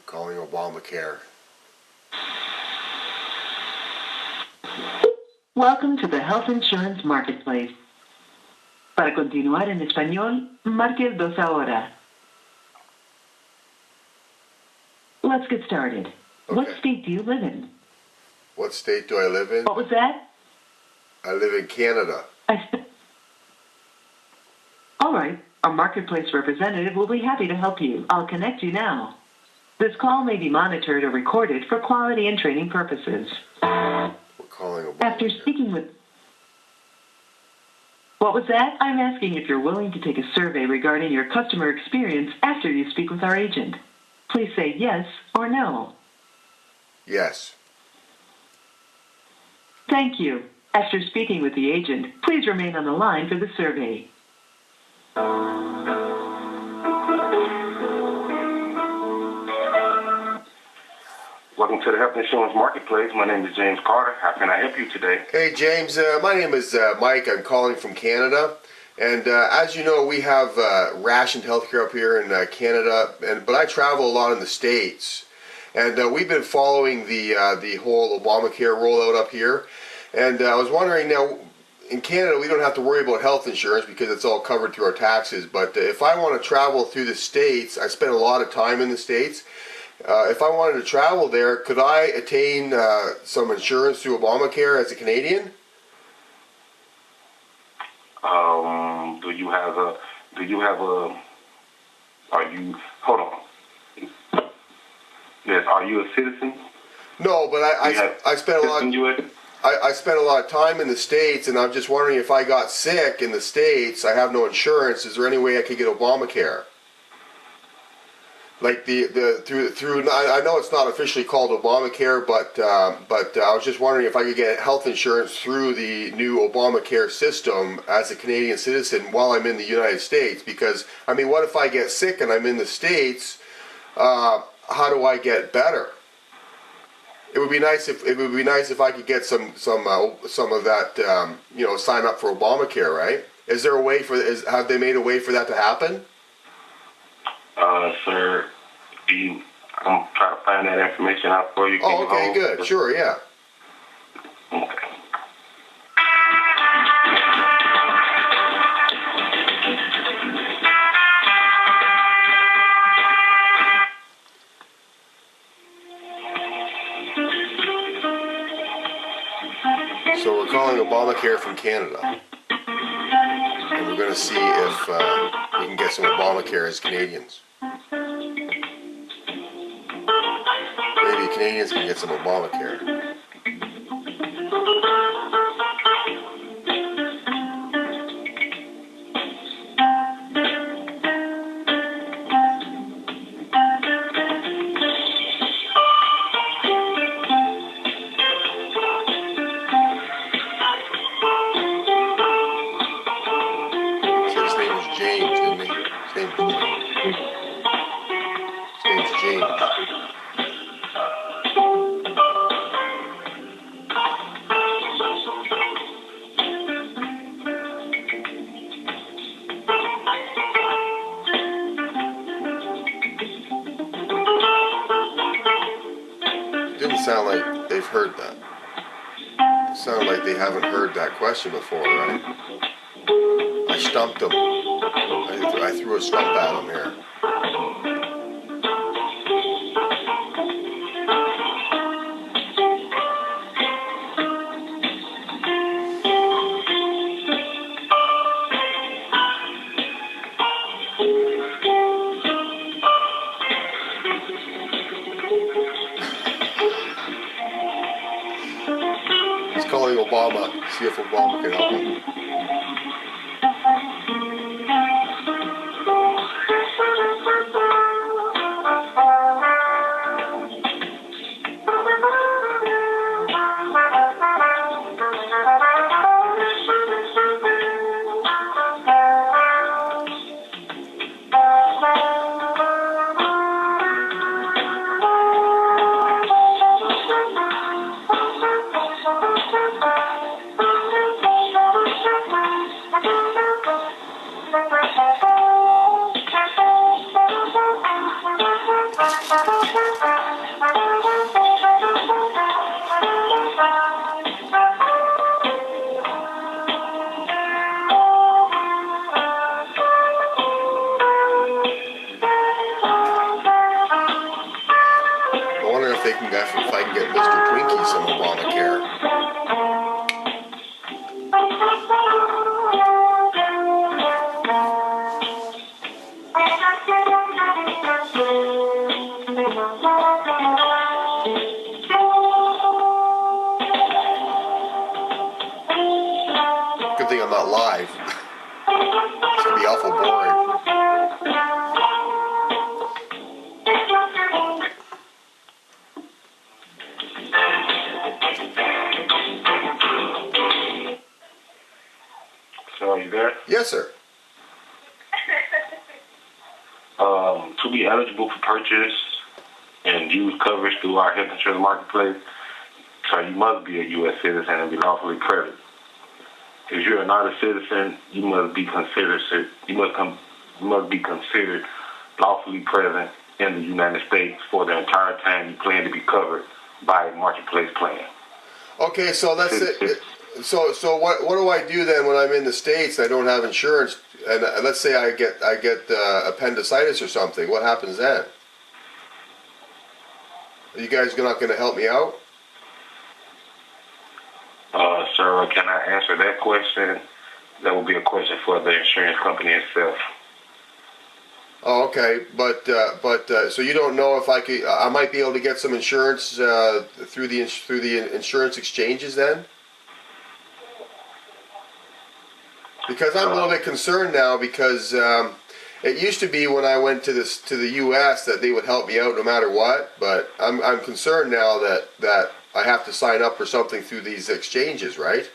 Calling Obamacare. Welcome to the Health Insurance Marketplace. Para continuar en español, marque el 2 ahora. Let's get started. Okay. What state do you live in? What state do I live in? What was that? I live in Canada. All right. Our Marketplace representative will be happy to help you. I'll connect you now. This call may be monitored or recorded for quality and training purposes. We're calling Obamacare. After speaking with... What was that? I'm asking if you're willing to take a survey regarding your customer experience after you speak with our agent. Please say yes or no. Yes. Thank you. After speaking with the agent, please remain on the line for the survey. Welcome to the Health Insurance Marketplace. My name is James Carter. How can I help you today? Hey, James. My name is Mike. I'm calling from Canada. And as you know, we have rationed healthcare up here in Canada. But I travel a lot in the States. And we've been following the whole Obamacare rollout up here. And I was wondering now, in Canada, we don't have to worry about health insurance because it's all covered through our taxes. But if I want to travel through the States, I spend a lot of time in the States. If I wanted to travel there, could I attain some insurance through Obamacare as a Canadian? Yes, are you a citizen? No, but I spent a lot. I spent a lot of time in the States, and I'm just wondering if I got sick in the States, I have no insurance. Is there any way I could get Obamacare? Like through I know it's not officially called Obamacare, but I was just wondering if I could get health insurance through the new Obamacare system as a Canadian citizen while I'm in the United States. Because I mean, what if I get sick and I'm in the States? How do I get better? It would be nice if I could get some of that sign up for Obamacare, right? Is there a way have they made a way for that to happen? Sir, I'm trying to find that information out for you. Oh, okay, good. Sure, yeah. Okay. So we're calling Obamacare from Canada. And we're going to see if we can get some Obamacare as Canadians. Maybe Canadians can get some Obamacare. His name is James, didn't he? His name is James. His name's James. It didn't sound like they've heard that. It sounded like they haven't heard that question before, right? I stumped them. I threw a stump at them here. He's calling Obama, see if Obama can help him. thinking if I can get Mr. Twinkie some Obamacare. Good thing I'm not live. It's gonna be awful boring. So are you there? Yes, sir. To be eligible for purchase and use coverage through our health insurance marketplace, so you must be a U.S. citizen and be lawfully present. If you are not a citizen, you must be considered lawfully present in the United States for the entire time you plan to be covered by a marketplace plan. Okay, so let's say, so what do I do then when I'm in the States and I don't have insurance, and let's say I get appendicitis or something? What happens then? Are you guys not going to help me out? Sir, can I answer that question? That would be a question for the insurance company itself. Oh, okay, but so you don't know if I might be able to get some insurance through the insurance exchanges then? Because I'm a little bit concerned now because it used to be when I went to the U.S. that they would help me out no matter what, but I'm concerned now that I have to sign up for something through these exchanges, right?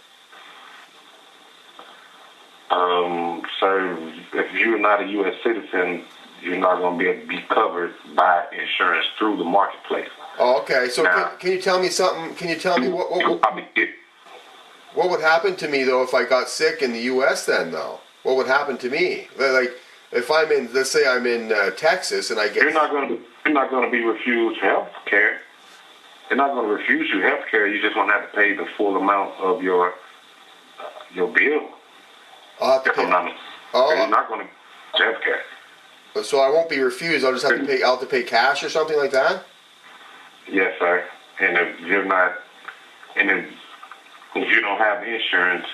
Sir, if you're not a U.S. citizen, you're not going to be able to be covered by insurance through the marketplace. Oh, okay. So now, can you tell me something? Can you tell me what would happen to me though if I got sick in the U.S. then though? What would happen to me? Like if I'm in, let's say I'm in Texas and I get... You're not going to be refused health care. They're not going to refuse you health care. You just won't have to pay the full amount of your bill. I'll have to pay. You're not going to health care. So I won't be refused. I'll just have to pay. I'll have to pay cash or something like that. Yes, sir. And if you're not, and if you don't have insurance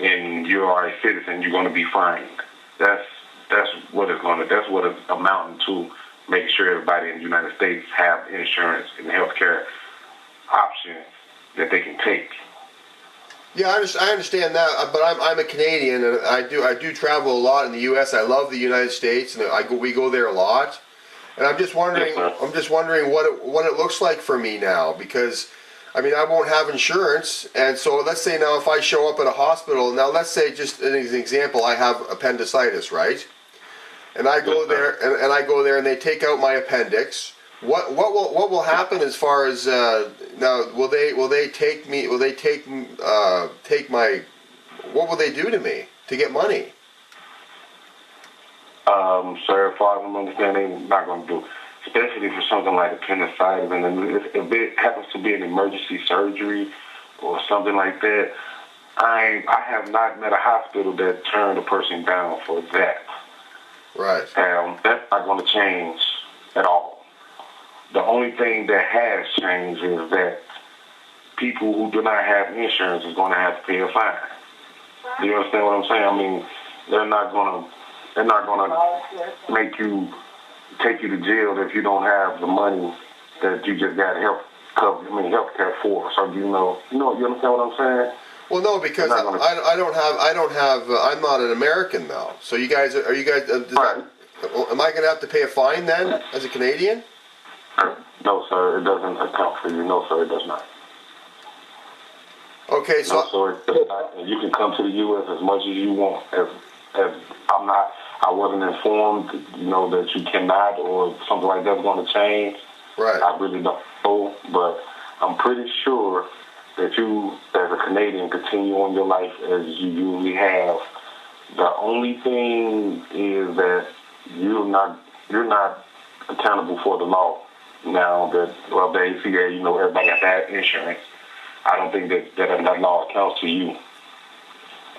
and you are a citizen, you're going to be fined. That's what it's going to. That's what it's amounting to. Making sure everybody in the United States have insurance and healthcare options that they can take. Yeah, I understand that, but I'm a Canadian and I do travel a lot in the U.S. I love the United States and we go there a lot, and I'm just wondering what it looks like for me now, because I mean I won't have insurance, and so let's say now if I show up at a hospital, now let's say just an example, I have appendicitis, right? And I go there and I go there and they take out my appendix. What will happen as far as now? Will they take my? What will they do to me to get money? Sir, as far as I'm understanding, they're not going to do, especially for something like appendicitis, and if it happens to be an emergency surgery or something like that. I have not met a hospital that turned a person down for that. Right. That's not going to change at all. The only thing that has changed is that people who do not have insurance is going to have to pay a fine. Do you understand what I'm saying? I mean, they're not going to take you to jail if you don't have the money that you just got health care for. So you understand what I'm saying? Well, no, because I'm not an American though. So you guys am I going to have to pay a fine then as a Canadian? No, sir, it doesn't account for you. No, sir, it does not. Okay, so... No, sir, it does not. You can come to the U.S. as much as you want. As I wasn't informed, that you cannot or something like that's going to change. Right. I really don't know, but I'm pretty sure that you, as a Canadian, continue on your life as you usually have. The only thing is that you're not accountable for the law. Now that the ACA, everybody has to have insurance. I don't think that law accounts to you.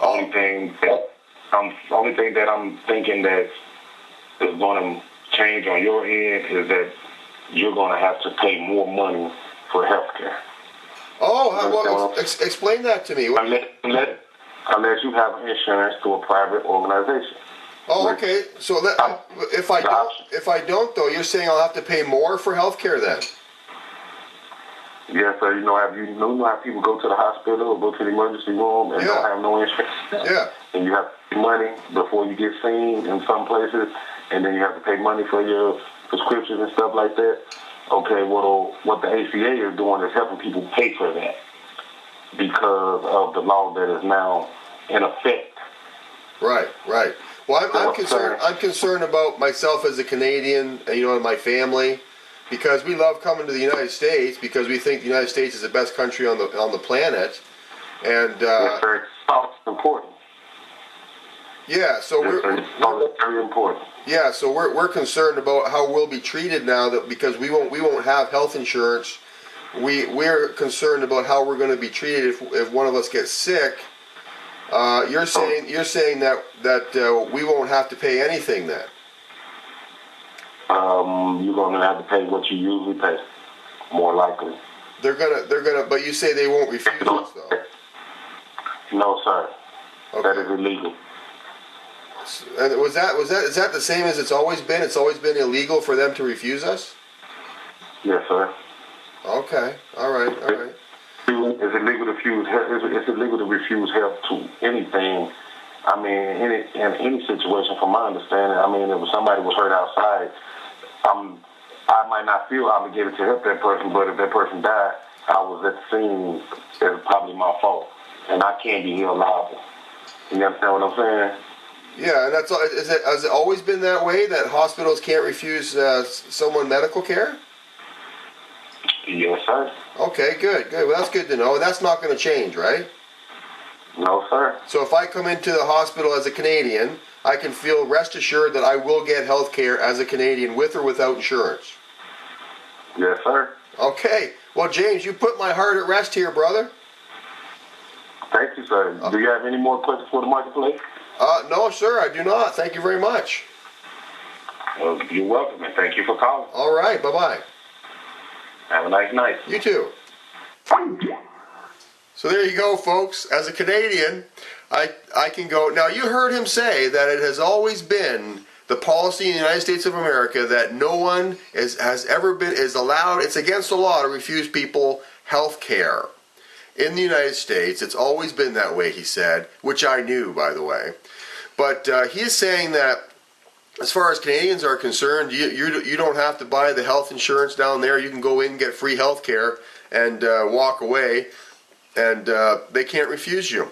Only thing that I'm thinking that is going to change on your end is that you're going to have to pay more money for health care. Oh, explain that to me. Unless you have insurance to a private organization. Oh, okay. So if I don't though, you're saying I'll have to pay more for health care then? Yeah, so you know how people go to the hospital or go to the emergency room and don't have no insurance? Yeah. And you have to pay money before you get seen in some places, and then you have to pay money for your prescriptions and stuff like that. Okay, what the ACA is doing is helping people pay for that because of the law that is now in effect. Right. Well, I'm concerned about myself as a Canadian, and my family, because we love coming to the United States because we think the United States is the best country on the planet, and it's important. Yeah, so we're very important. Yeah, so we're concerned about how we'll be treated now that because we won't have health insurance. We're concerned about how we're going to be treated if one of us gets sick. You're saying that we won't have to pay anything then. You're going to have to pay what you usually pay, more likely. They're gonna, but you say they won't refuse us though. No, sir. Okay. That is illegal. And is that the same as it's always been? It's always been illegal for them to refuse us? Yes, sir. Okay. All right. It's illegal to refuse. It's illegal to refuse help to anything. I mean, in any situation, from my understanding. I mean, if somebody was hurt outside, I might not feel obligated to help that person, but if that person died, I was at the scene. It's probably my fault, and I can't be held liable. You understand what I'm saying? Yeah, and has it always been that way that hospitals can't refuse someone medical care? Yes, sir. Okay, good. Well, that's good to know. And that's not going to change, right? No, sir. So if I come into the hospital as a Canadian, I can feel rest assured that I will get health care as a Canadian with or without insurance. Yes, sir. Okay. Well, James, you put my heart at rest here, brother. Thank you, sir. Do you have any more questions for the marketplace? No, sir, I do not. Thank you very much. Well, you're welcome, and thank you for calling. All right, bye-bye. Have a nice night. You too. So there you go, folks. As a Canadian, I can go. Now, you heard him say that it has always been the policy in the United States of America that no one is allowed, it's against the law to refuse people health care. In the United States, it's always been that way, he said, which I knew, by the way. But he is saying that as far as Canadians are concerned, you don't have to buy the health insurance down there. You can go in and get free health care and walk away, and they can't refuse you.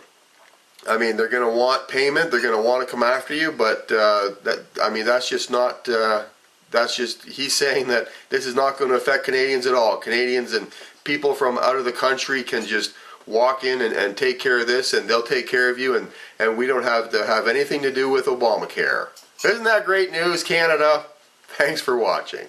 I mean, they're going to want payment. They're going to want to come after you, but that's just not. He's saying that this is not going to affect Canadians at all. Canadians and people from out of the country can just walk in and take care of this, and they'll take care of you, and we don't have to have anything to do with Obamacare. Isn't that great news, Canada? Thanks for watching.